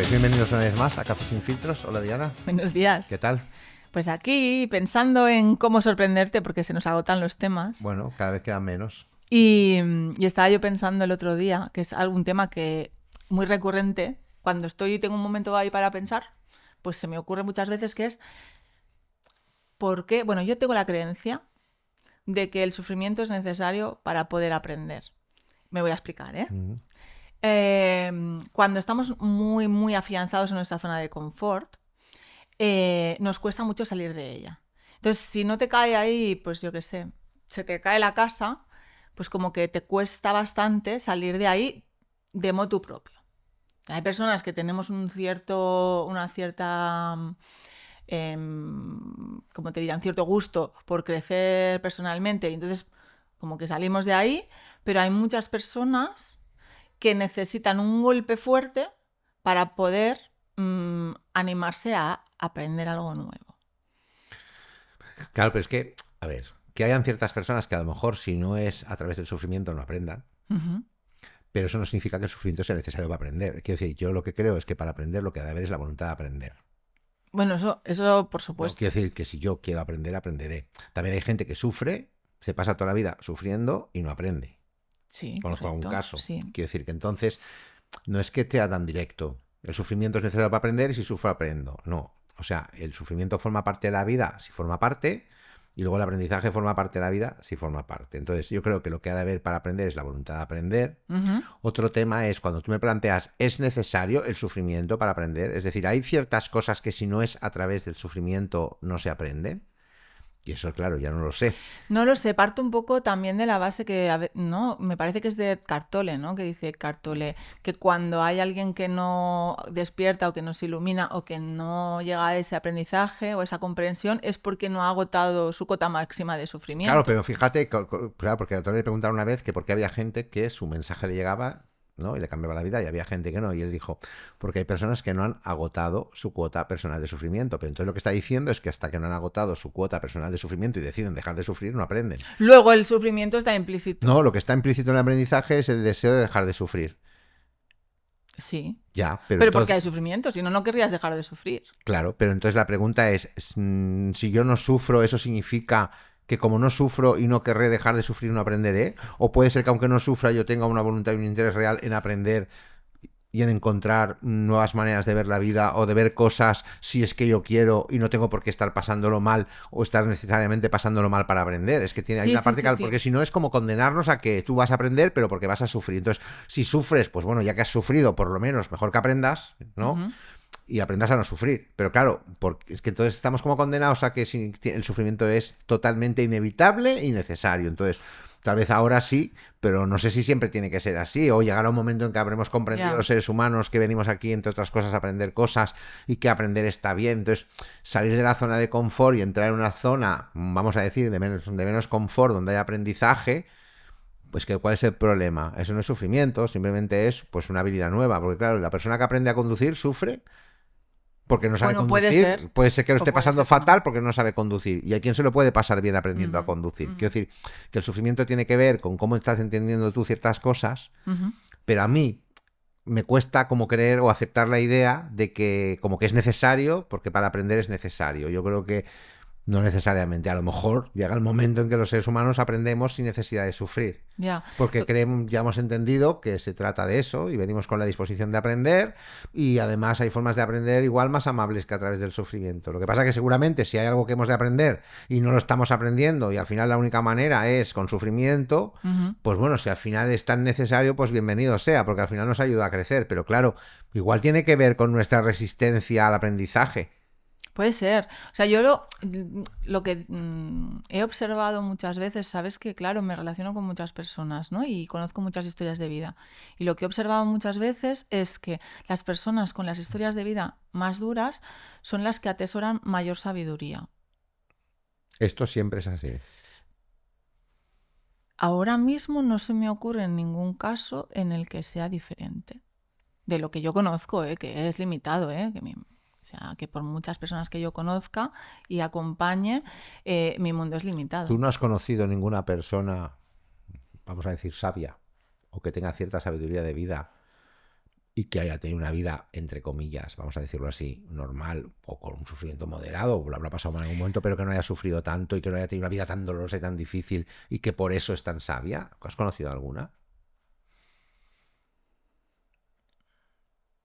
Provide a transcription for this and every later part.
Pues bienvenidos una vez más a Café Sin Filtros. Hola Diana. Buenos días. ¿Qué tal? Pues aquí pensando en cómo sorprenderte porque se nos agotan los temas. Bueno, cada vez quedan menos. Y estaba yo pensando el otro día, que es algún tema que muy recurrente, cuando tengo un momento ahí para pensar, pues se me ocurre muchas veces que es ¿por qué? Bueno, yo tengo la creencia de que el sufrimiento es necesario para poder aprender. Me voy a explicar, ¿eh? Mm. Cuando estamos muy, muy afianzados en nuestra zona de confort, nos cuesta mucho salir de ella. Entonces, si no te cae ahí, pues yo qué sé, se te cae la casa, pues como que te cuesta bastante salir de ahí de motu propio. Hay personas que tenemos una cierta, como te diría, un cierto gusto por crecer personalmente y entonces como que salimos de ahí, pero hay muchas personas que necesitan un golpe fuerte para poder animarse a aprender algo nuevo. Claro, pero es que, a ver, que hayan ciertas personas que a lo mejor si no es a través del sufrimiento no aprendan, Uh-huh. pero eso no significa que el sufrimiento sea necesario para aprender. Quiero decir, yo lo que creo es que para aprender lo que ha de haber es la voluntad de aprender. Bueno, eso por No, supuesto. quiero decir que si yo quiero aprender, aprenderé. También hay gente que sufre, se pasa toda la vida sufriendo y no aprende. Sí, Conozco algún correcto. caso. Sí. Quiero decir que entonces no es que sea tan directo. El sufrimiento es necesario para aprender y si sufro aprendo. No. O sea, el sufrimiento forma parte de la vida si forma parte y luego el aprendizaje forma parte de la vida si forma parte. Entonces yo creo que lo que ha de haber para aprender es la voluntad de aprender. Uh-huh. Otro tema es cuando tú me planteas, ¿es necesario el sufrimiento para aprender? Es decir, hay ciertas cosas que si no es a través del sufrimiento no se aprenden. Y eso, claro, ya no lo sé. No lo sé, parto un poco también de la base que, ¿no? Me parece que es de Cartole, ¿no? Que dice Cartole que cuando hay alguien que no despierta o que no se ilumina o que no llega a ese aprendizaje o esa comprensión es porque no ha agotado su cota máxima de Claro, sufrimiento. pero fíjate, claro, porque a Tony le preguntaron una vez que por qué había gente que su mensaje le llegaba, ¿no? Y le cambiaba la vida, y había gente que no. Y él dijo, porque hay personas que no han agotado su cuota personal de sufrimiento. Pero entonces lo que está diciendo es que hasta que no han agotado su cuota personal de sufrimiento y deciden dejar de sufrir, no aprenden. Luego el sufrimiento está implícito. No, lo que está implícito en el aprendizaje es el deseo de dejar de sufrir. Sí. Ya, pero Pero porque entonces, hay sufrimiento, si no, no querrías dejar de sufrir. claro, pero entonces la pregunta es, si yo no sufro, ¿eso significa que como no sufro y no querré dejar de sufrir, no aprenderé? ¿O puede ser que aunque no sufra yo tenga una voluntad y un interés real en aprender y en encontrar nuevas maneras de ver la vida o de ver cosas si es que yo quiero y no tengo por qué estar pasándolo mal o estar necesariamente pasándolo mal para aprender? Es que hay Sí, una sí, parte sí, que, sí. porque si no es como condenarnos a que tú vas a aprender pero porque vas a sufrir. Entonces, si sufres, pues bueno, ya que has sufrido, por lo menos mejor que aprendas, ¿no? Uh-huh. Y aprendas a no sufrir. Pero claro, porque es que entonces estamos como condenados a que el sufrimiento es totalmente inevitable y necesario. Entonces, tal vez ahora sí, pero no sé si siempre tiene que ser así. O llegará un momento en que habremos comprendido Ya. los seres humanos que venimos aquí, entre otras cosas, a aprender cosas y que aprender está bien. Entonces, salir de la zona de confort y entrar en una zona, vamos a decir, de menos confort, donde hay aprendizaje. Pues que ¿cuál es el problema? Eso no es sufrimiento, simplemente es pues una habilidad nueva. Porque claro, la persona que aprende a conducir sufre porque no sabe Bueno, puede conducir. ser. Puede ser que lo O esté puede pasando ser que no. fatal porque no sabe conducir. Y a quién se lo puede pasar bien aprendiendo a Uh-huh. conducir. Uh-huh. Quiero decir que el sufrimiento tiene que ver con cómo estás entendiendo tú ciertas cosas, Uh-huh. pero a mí me cuesta como creer o aceptar la idea de que como que es necesario, porque para aprender es necesario. Yo creo que no necesariamente. A lo mejor llega el momento en que los seres humanos aprendemos sin necesidad de sufrir. Ya. Porque creemos, ya hemos entendido que se trata de eso y venimos con la disposición de aprender y además hay formas de aprender igual más amables que a través del sufrimiento. Lo que pasa es que seguramente si hay algo que hemos de aprender y no lo estamos aprendiendo y al final la única manera es con sufrimiento, Uh-huh. pues bueno, si al final es tan necesario, pues bienvenido sea, porque al final nos ayuda a crecer. Pero claro, igual tiene que ver con nuestra resistencia al aprendizaje. Puede ser. O sea, yo lo que he observado muchas veces, sabes que, claro, me relaciono con muchas personas, ¿no? Y conozco muchas historias de vida. Y lo que he observado muchas veces es que las personas con las historias de vida más duras son las que atesoran mayor sabiduría. Esto siempre es así. Ahora mismo no se me ocurre ningún caso en el que sea diferente. De lo que yo conozco, que es limitado, o sea, que por muchas personas que yo conozca y acompañe, mi mundo es Tú limitado. no has conocido ninguna persona, vamos a decir, sabia o que tenga cierta sabiduría de vida y que haya tenido una vida, entre comillas, vamos a decirlo así, normal o con un sufrimiento moderado, o lo habrá pasado mal en algún momento, pero que no haya sufrido tanto y que no haya tenido una vida tan dolorosa y tan difícil y que por eso es tan sabia? ¿Has conocido alguna?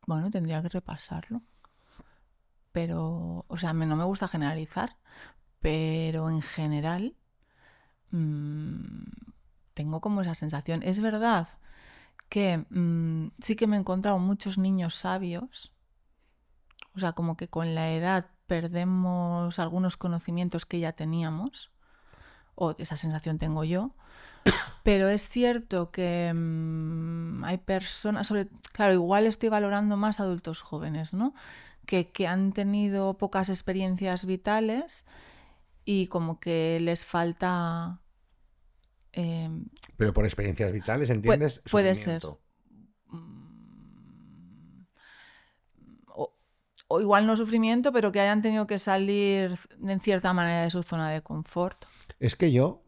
Bueno, tendría que repasarlo. Pero, o sea, no me gusta generalizar, pero en general tengo como esa sensación. Es verdad que sí que me he encontrado muchos niños sabios, o sea, como que con la edad perdemos algunos conocimientos que ya teníamos, o esa sensación tengo yo, pero es cierto que hay personas, claro, igual estoy valorando más adultos jóvenes, ¿no? Que han tenido pocas experiencias vitales y como que les falta... Pero por experiencias vitales, ¿entiendes? Puede ser. O igual no sufrimiento, pero que hayan tenido que salir en cierta manera de su zona de confort. Es que yo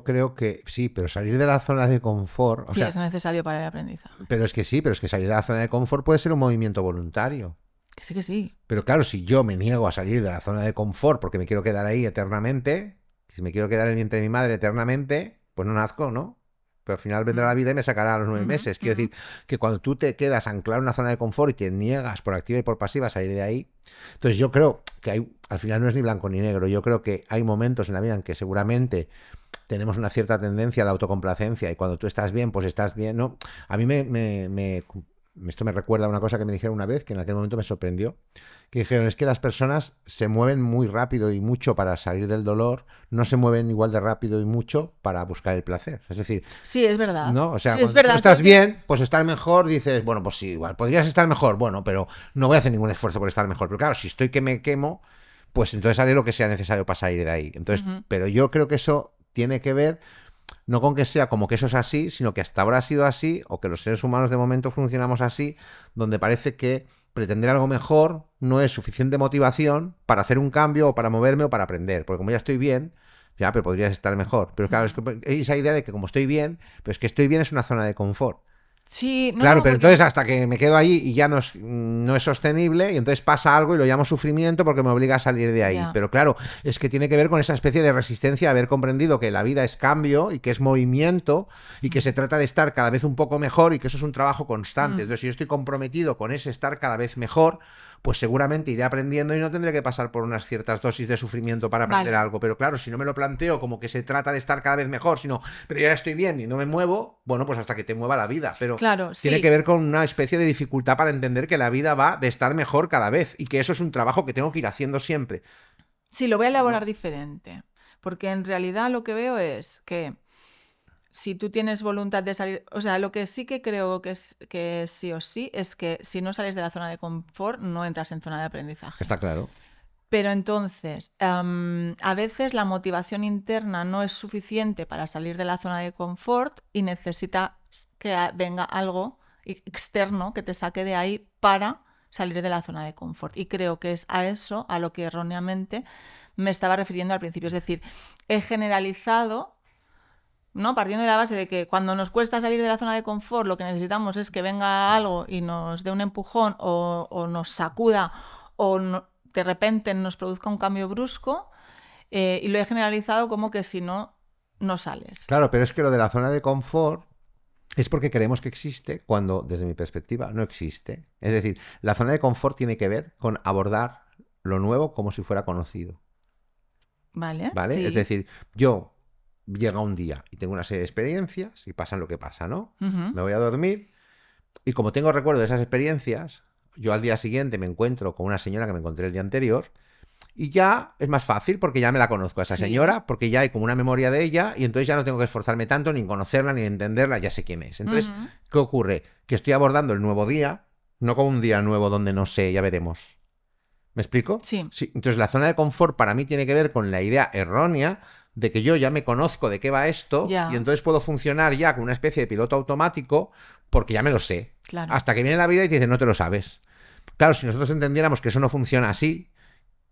creo que sí, pero salir de la zona de confort... Sí, es necesario para el aprendizaje. Pero es que sí, pero es que salir de la zona de confort puede ser un movimiento voluntario. Que sí, que sí. Pero claro, si yo me niego a salir de la zona de confort porque me quiero quedar ahí eternamente, si me quiero quedar en el vientre de mi madre eternamente, pues no nazco, ¿no? Pero al final vendrá la vida y me sacará a los 9 meses. Quiero decir que cuando tú te quedas anclado en una zona de confort y te niegas por activa y por pasiva a salir de ahí, entonces yo creo que al final no es ni blanco ni negro. Yo creo que hay momentos en la vida en que seguramente tenemos una cierta tendencia a la autocomplacencia y cuando tú estás bien, pues estás bien, ¿no? A mí esto me recuerda a una cosa que me dijeron una vez, que en aquel momento me sorprendió, que dijeron, es que las personas se mueven muy rápido y mucho para salir del dolor, no se mueven igual de rápido y mucho para buscar el placer. Es decir... Sí, es verdad. ¿no? O sea, sí, cuando es verdad, tú estás bien, pues estar mejor, dices, bueno, pues sí, igual, podrías estar mejor, bueno, pero no voy a hacer ningún esfuerzo por estar mejor. Pero claro, si estoy que me quemo, pues entonces haré lo que sea necesario para salir de ahí. Entonces, pero yo creo que eso tiene que ver... no con que sea como que eso es así, sino que hasta ahora ha sido así, o que los seres humanos de momento funcionamos así, donde parece que pretender algo mejor no es suficiente motivación para hacer un cambio o para moverme o para aprender, porque como ya estoy bien, ya, pero podrías estar mejor. Pero claro, es que hay esa idea de que como estoy bien, pero es que estoy bien es una zona de confort. Sí, no, claro, no, pero porque... entonces hasta que me quedo ahí y ya no es sostenible y entonces pasa algo y lo llamo sufrimiento porque me obliga a salir de ahí. Pero claro, es que tiene que ver con esa especie de resistencia a haber comprendido que la vida es cambio y que es movimiento y que se trata de estar cada vez un poco mejor y que eso es un trabajo constante. Entonces, si yo estoy comprometido con ese estar cada vez mejor, pues seguramente iré aprendiendo y no tendré que pasar por unas ciertas dosis de sufrimiento para aprender algo. Pero claro, si no me lo planteo como que se trata de estar cada vez mejor, sino, pero ya estoy bien y no me muevo, bueno, pues hasta que te mueva la vida. Pero claro, tiene que ver con una especie de dificultad para entender que la vida va de estar mejor cada vez y que eso es un trabajo que tengo que ir haciendo siempre. Sí, lo voy a elaborar diferente, porque en realidad lo que veo es que si tú tienes voluntad de salir, o sea, lo que sí que creo que es sí o sí es que si no sales de la zona de confort, no entras en zona de aprendizaje. Está claro. Pero entonces, a veces la motivación interna no es suficiente para salir de la zona de confort y necesitas que venga algo externo que te saque de ahí para salir de la zona de confort. Y creo que es a eso a lo que erróneamente me estaba refiriendo al principio. Es decir, he generalizado, ¿no? Partiendo de la base de que cuando nos cuesta salir de la zona de confort, lo que necesitamos es que venga algo y nos dé un empujón o nos sacuda o de repente nos produzca un cambio brusco, y lo he generalizado como que si no, no sales. Claro, pero es que lo de la zona de confort es porque creemos que existe cuando, desde mi perspectiva, no existe. Es decir, la zona de confort tiene que ver con abordar lo nuevo como si fuera conocido. ¿Vale? Sí. Es decir, yo llega un día y tengo una serie de experiencias y pasan lo que pasa, ¿no? Me voy a dormir y como tengo recuerdo de esas experiencias, yo al día siguiente me encuentro con una señora que me encontré el día anterior y ya es más fácil porque ya me la conozco a esa señora, porque ya hay como una memoria de ella y entonces ya no tengo que esforzarme tanto ni en conocerla ni en entenderla, ya sé quién es. Entonces, ¿qué ocurre? Que estoy abordando el nuevo día, no como un día nuevo donde no sé, ya veremos. ¿Me explico? Sí. Entonces la zona de confort para mí tiene que ver con la idea errónea de que yo ya me conozco de qué va esto y entonces puedo funcionar ya con una especie de piloto automático porque ya me lo sé. Claro. Hasta que viene la vida y te dice, no te lo sabes. Claro, si nosotros entendiéramos que eso no funciona así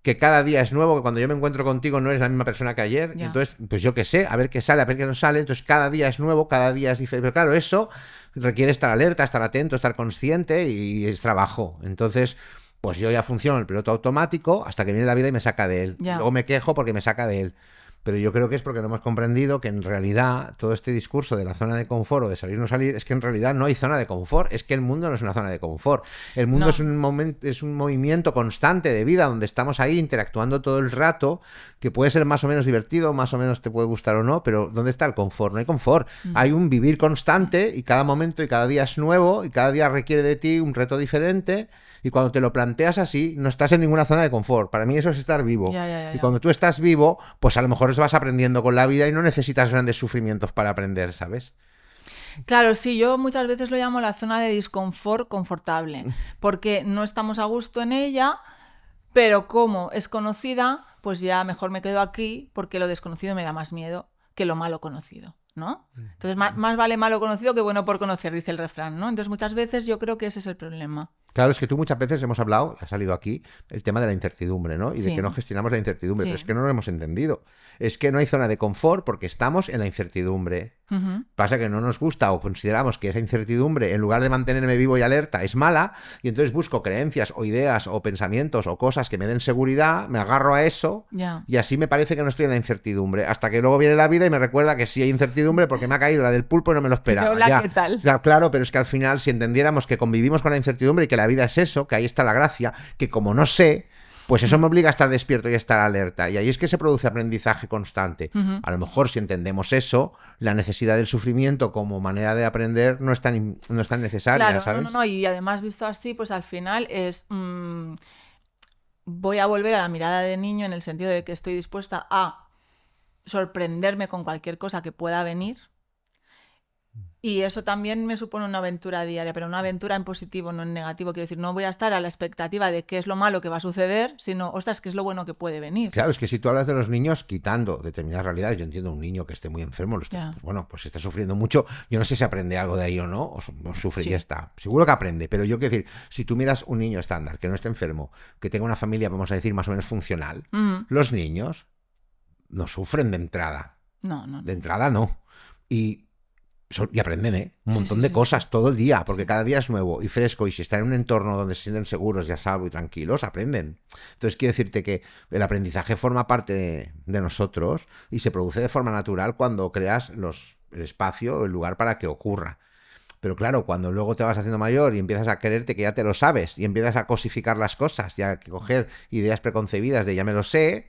que cada día es nuevo, que cuando yo me encuentro contigo no eres la misma persona que ayer. Ya. Entonces, pues yo qué sé, a ver qué sale, a ver qué no sale. Entonces, cada día es nuevo, cada día es diferente. Pero claro, eso requiere estar alerta, estar atento, estar consciente y es trabajo. Entonces, pues yo ya funciono el piloto automático hasta que viene la vida y me saca de él. Ya. Luego me quejo porque me saca de él. Pero yo creo que es porque no hemos comprendido que en realidad todo este discurso de la zona de confort o de salir o no salir, es que en realidad no hay zona de confort, es que el mundo no es una zona de confort. El mundo No. es un movimiento constante de vida donde estamos ahí interactuando todo el rato, que puede ser más o menos divertido, más o menos te puede gustar o no, pero ¿dónde está el confort? No hay confort. Hay un vivir constante y cada momento y cada día es nuevo y cada día requiere de ti un reto diferente. Y cuando te lo planteas así, no estás en ninguna zona de confort. Para mí eso es estar vivo. Ya. Y cuando tú estás vivo, pues a lo mejor vas aprendiendo con la vida y no necesitas grandes sufrimientos para aprender, ¿sabes? Claro, sí, yo muchas veces lo llamo la zona de disconfort confortable, porque no estamos a gusto en ella, pero como es conocida, pues ya mejor me quedo aquí porque lo desconocido me da más miedo que lo malo conocido, ¿no? Entonces, más vale malo conocido que bueno por conocer, dice el refrán, ¿no? Entonces, muchas veces yo creo que ese es el problema. Claro, es que tú muchas veces hemos hablado, ha salido aquí, el tema de la incertidumbre, ¿no? Y de Sí. que no gestionamos la incertidumbre, Sí. pero es que no lo hemos entendido. Es que no hay zona de confort porque estamos en la incertidumbre. Ujú. Pasa que no nos gusta o consideramos que esa incertidumbre, en lugar de mantenerme vivo y alerta, es mala, y entonces busco creencias o ideas o pensamientos o cosas que me den seguridad, me agarro a eso, Ya. y así me parece que no estoy en la incertidumbre, hasta que luego viene la vida y me recuerda que sí hay incertidumbre porque me ha caído la del pulpo y no me lo esperaba. Hola, Ya, ¿qué tal? ya, claro, pero es que al final, si entendiéramos que convivimos con la incertidumbre y que la vida es eso, que ahí está la gracia, que como no sé, pues eso me obliga a estar despierto y a estar alerta. Y ahí es que se produce aprendizaje constante. A lo mejor si entendemos eso, la necesidad del sufrimiento como manera de aprender no es tan necesaria, Claro, ¿sabes? no, y además visto así, pues al final es... voy a volver a la mirada de niño en el sentido de que estoy dispuesta a sorprenderme con cualquier cosa que pueda venir. Y eso también me supone una aventura diaria, pero una aventura en positivo, no en negativo. Quiero decir, no voy a estar a la expectativa de qué es lo malo que va a suceder, sino, ostras, qué es lo bueno que puede venir. Claro, es que si tú hablas de los niños quitando determinadas realidades, yo entiendo un niño que esté muy enfermo, pues bueno, pues está sufriendo mucho, yo no sé si aprende algo de ahí o no, o sufre y ya está. Seguro que aprende, pero yo quiero decir, si tú miras un niño estándar, que no esté enfermo, que tenga una familia, vamos a decir, más o menos funcional, los niños no sufren de entrada. No. De entrada no. Y aprenden, un montón de cosas sí. todo el día, porque cada día es nuevo y fresco, y si están en un entorno donde se sienten seguros y a salvo y tranquilos, aprenden. Entonces quiero decirte que el aprendizaje forma parte de nosotros y se produce de forma natural cuando creas el espacio, el lugar para que ocurra. Pero claro, cuando luego te vas haciendo mayor y empiezas a creerte que ya te lo sabes y empiezas a cosificar las cosas y a coger ideas preconcebidas de ya me lo sé,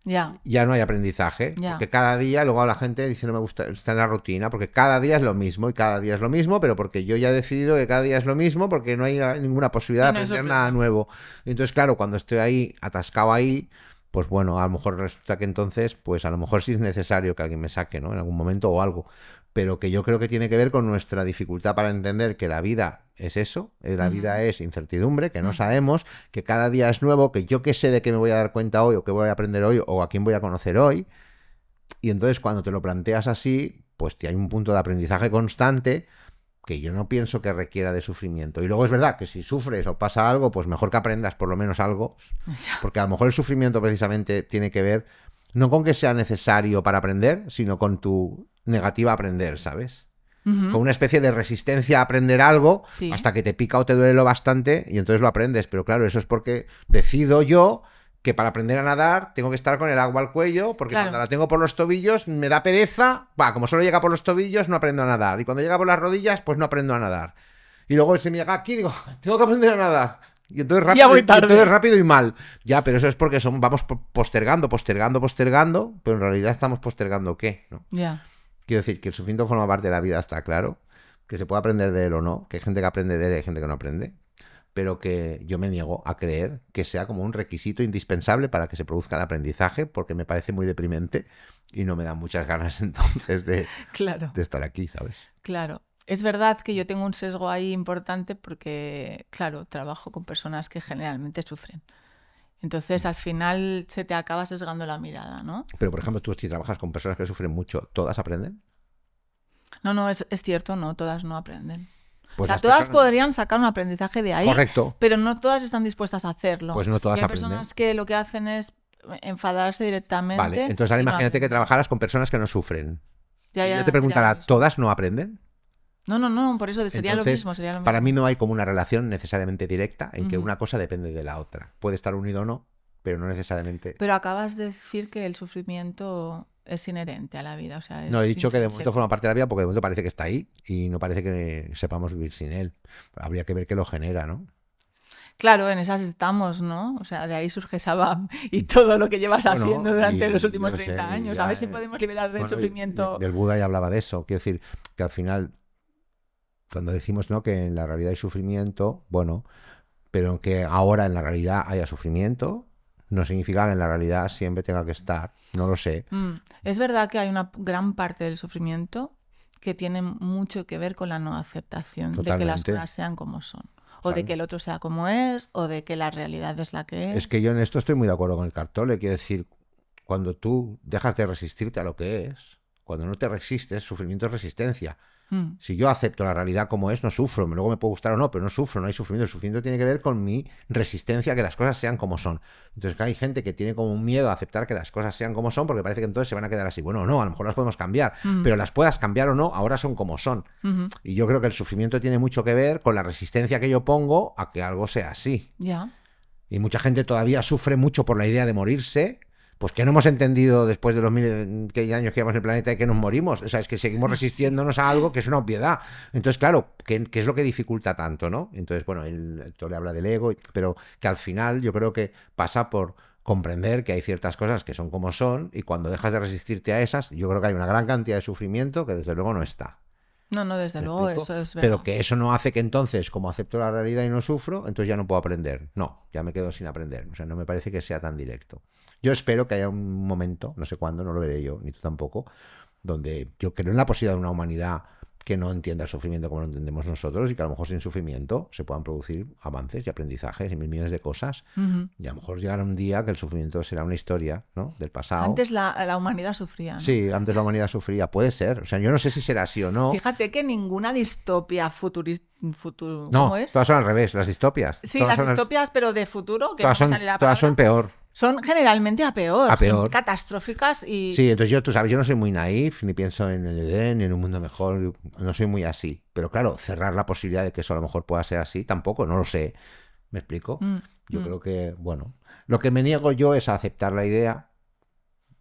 ya no hay aprendizaje, porque cada día luego la gente dice no me gusta, está en la rutina, porque cada día es lo mismo y cada día es lo mismo, pero porque yo ya he decidido que cada día es lo mismo, porque no hay ninguna posibilidad de aprender nada nuevo. Entonces claro, cuando estoy ahí, atascado ahí, pues bueno, a lo mejor resulta que entonces, pues a lo mejor sí es necesario que alguien me saque, ¿no? En algún momento o algo. Pero que yo creo que tiene que ver con nuestra dificultad para entender que la vida es eso, la vida es incertidumbre, que no sabemos, que cada día es nuevo, que yo qué sé de qué me voy a dar cuenta hoy, o qué voy a aprender hoy, o a quién voy a conocer hoy. Y entonces cuando te lo planteas así, pues hay un punto de aprendizaje constante que yo no pienso que requiera de sufrimiento. Y luego es verdad que si sufres o pasa algo, pues mejor que aprendas por lo menos algo, porque a lo mejor el sufrimiento precisamente tiene que ver no con que sea necesario para aprender, sino con tu negativa a aprender, ¿sabes? Con una especie de resistencia a aprender algo hasta que te pica o te duele lo bastante y entonces lo aprendes. Pero claro, eso es porque decido yo que para aprender a nadar tengo que estar con el agua al cuello, porque cuando la tengo por los tobillos me da pereza, como solo llega por los tobillos no aprendo a nadar, y cuando llega por las rodillas pues no aprendo a nadar. Y luego se me llega aquí y digo, tengo que aprender a nadar. Y entonces rápido y mal. Ya, pero eso es porque vamos postergando, pero en realidad estamos postergando ¿qué? ¿No? Quiero decir que el sufrimiento forma parte de la vida, está claro, que se puede aprender de él o no, que hay gente que aprende de él y hay gente que no aprende, pero que yo me niego a creer que sea como un requisito indispensable para que se produzca el aprendizaje, porque me parece muy deprimente y no me dan muchas ganas entonces de estar aquí, ¿sabes? Claro. Es verdad que yo tengo un sesgo ahí importante porque, claro, trabajo con personas que generalmente sufren. Entonces, al final se te acaba sesgando la mirada, ¿no? Pero, por ejemplo, tú si trabajas con personas que sufren mucho, ¿todas aprenden? No, es cierto, no, todas no aprenden. Pues o sea, las todas personas... podrían sacar un aprendizaje de ahí, Correcto. pero no todas están dispuestas a hacerlo. Pues no todas y hay aprenden. personas que lo que hacen es enfadarse directamente. Vale, entonces ahora y no imagínate que aprender. trabajaras con personas que no sufren. Ya, Y yo te sería lo preguntara, mismo. ¿todas no aprenden? No, por eso sería Entonces, lo mismo, sería lo mismo. para mí no hay como una relación necesariamente directa en que Ujú. una cosa depende de la otra. Puede estar unido o no, pero no necesariamente... Pero acabas de decir que el sufrimiento es inherente a la vida, o sea, No, he es dicho que de momento intrínseco. forma parte de la vida porque de momento parece que está ahí y no parece que sepamos vivir sin él. Habría que ver qué lo genera, ¿no? Claro, en esas estamos, ¿no? O sea, de ahí surge Sabam y todo lo que llevas Bueno, haciendo durante los y últimos yo qué 30 sé, y años. A ya, ver si podemos liberar del bueno, sufrimiento. y el Buda ya hablaba de eso. Quiero decir que al final, cuando decimos, ¿no?, que en la realidad hay sufrimiento, bueno, pero que ahora en la realidad haya sufrimiento, no significa que en la realidad siempre tenga que estar. No lo sé. Es verdad que hay una gran parte del sufrimiento que tiene mucho que ver con la no aceptación de que las Totalmente. cosas sean como son. O de ¿Sabes? que el otro sea como es, o de que la realidad es la que es. Es que yo en esto estoy muy de acuerdo con el Cartole. Quiero decir, cuando tú dejas de resistirte a lo que es, cuando no te resistes, sufrimiento es resistencia. Mm, Si yo acepto la realidad como es, no sufro. Luego me puede gustar o no, pero no sufro, no hay sufrimiento. El sufrimiento tiene que ver con mi resistencia a que las cosas sean como son. Entonces hay gente que tiene como un miedo a aceptar que las cosas sean como son porque parece que entonces se van a quedar así. Bueno, no, a lo mejor las podemos cambiar, pero las puedas cambiar o no, ahora son como son. ujú. Y yo creo que el sufrimiento tiene mucho que ver con la resistencia que yo pongo a que algo sea así. Ya. Y mucha gente todavía sufre mucho por la idea de morirse, pues que no hemos entendido después de los miles de años que llevamos en el planeta y que nos morimos. O sea, es que seguimos resistiéndonos a algo que es una obviedad. Entonces, claro, ¿qué es lo que dificulta tanto, no? Entonces, bueno, el le habla del ego, pero que al final yo creo que pasa por comprender que hay ciertas cosas que son como son y cuando dejas de resistirte a esas, yo creo que hay una gran cantidad de sufrimiento que desde luego no está. No, desde ¿Me luego, explico? eso es verdad. Pero que eso no hace que entonces, como acepto la realidad y no sufro, entonces ya no puedo aprender. No, ya me quedo sin aprender. O sea, no me parece que sea tan directo. Yo espero que haya un momento, no sé cuándo, no lo veré yo, ni tú tampoco, donde yo creo en la posibilidad de una humanidad que no entienda el sufrimiento como lo entendemos nosotros y que a lo mejor sin sufrimiento se puedan producir avances y aprendizajes y mil millones de cosas. Ujú. Y a lo mejor llegará un día que el sufrimiento será una historia, ¿no?, del pasado. Antes la humanidad sufría, ¿no? Sí, antes la humanidad sufría. Puede ser. O sea, yo no sé si será así o no. Fíjate que ninguna distopia No, ¿cómo es? todas son al revés, las distopias. Sí, todas las son distopias, pero de futuro, que todas no me son, sale la todas son palabra, peor. son generalmente a peor. A peor. Son catastróficas y... Sí, entonces tú sabes, yo no soy muy naif, ni pienso en el Edén, ni en un mundo mejor, no soy muy así. Pero claro, cerrar la posibilidad de que eso a lo mejor pueda ser así, tampoco, no lo sé. ¿Me explico? Yo creo que, bueno, lo que me niego yo es a aceptar la idea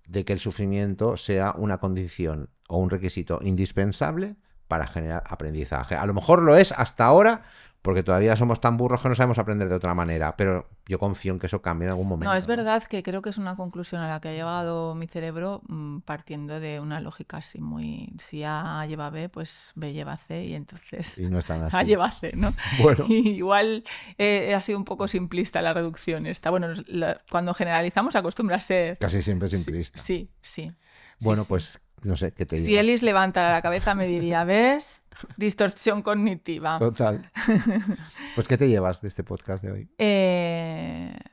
de que el sufrimiento sea una condición o un requisito indispensable para generar aprendizaje. A lo mejor lo es hasta ahora, porque todavía somos tan burros que no sabemos aprender de otra manera, pero yo confío en que eso cambie en algún momento. No, es verdad que creo que es una conclusión a la que ha llegado mi cerebro partiendo de una lógica así muy... Si A lleva B, pues B lleva C y entonces Y no están así. A lleva C, ¿no? Bueno. Y igual ha sido un poco simplista la reducción esta. Bueno, cuando generalizamos acostumbra a ser... Casi siempre simplista. Sí. Bueno, sí. pues no sé, ¿qué te digo? Si Elis levantara la cabeza me diría, ¿ves? Distorsión cognitiva. Total. Pues ¿qué te llevas de este podcast de hoy?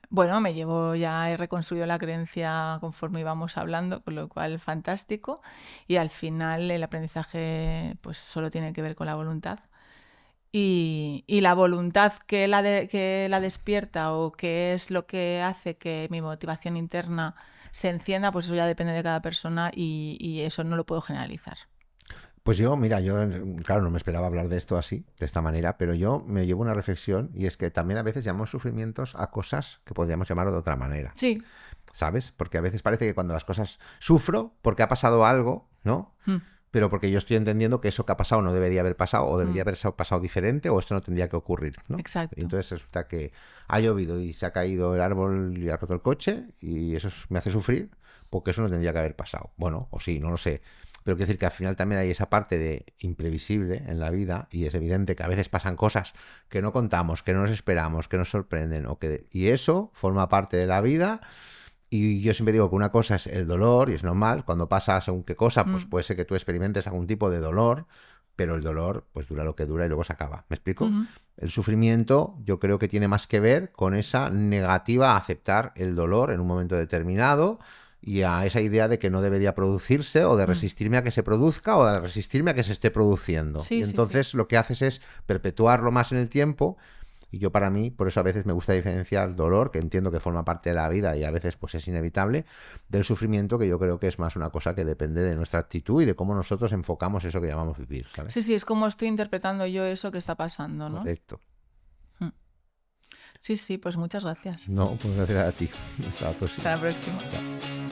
Bueno, he reconstruido la creencia conforme íbamos hablando, con lo cual fantástico. Y al final el aprendizaje pues solo tiene que ver con la voluntad. Y la voluntad que la despierta o qué es lo que hace que mi motivación interna se encienda, pues eso ya depende de cada persona y eso no lo puedo generalizar. Pues yo, mira, claro, no me esperaba hablar de esto así, de esta manera, pero yo me llevo una reflexión y es que también a veces llamamos sufrimientos a cosas que podríamos llamar de otra manera. Sí. ¿Sabes? Porque a veces parece que cuando las cosas sufro porque ha pasado algo, ¿no? Pero porque yo estoy entendiendo que eso que ha pasado no debería haber pasado o debería haber pasado diferente o esto no tendría que ocurrir, ¿no? Exacto. Y entonces resulta que ha llovido y se ha caído el árbol y ha roto el coche y eso me hace sufrir porque eso no tendría que haber pasado. Bueno, o sí, no lo sé. Pero quiero decir que al final también hay esa parte de imprevisible en la vida y es evidente que a veces pasan cosas que no contamos, que no nos esperamos, que nos sorprenden y eso forma parte de la vida. Y yo siempre digo que una cosa es el dolor, y es normal, cuando pasa según qué cosa, pues puede ser que tú experimentes algún tipo de dolor, pero el dolor pues dura lo que dura y luego se acaba. ¿Me explico? El sufrimiento yo creo que tiene más que ver con esa negativa a aceptar el dolor en un momento determinado y a esa idea de que no debería producirse o de resistirme a que se produzca o de resistirme a que se esté produciendo. Sí, y entonces lo que haces es perpetuarlo más en el tiempo. Y yo, para mí, por eso a veces me gusta diferenciar el dolor, que entiendo que forma parte de la vida y a veces pues es inevitable, del sufrimiento, que yo creo que es más una cosa que depende de nuestra actitud y de cómo nosotros enfocamos eso que llamamos vivir, ¿sabes? Sí, es como estoy interpretando yo eso que está pasando, ¿no? Correcto. Sí, pues muchas gracias. No, pues gracias a ti. Hasta la próxima. Hasta la próxima. Chao.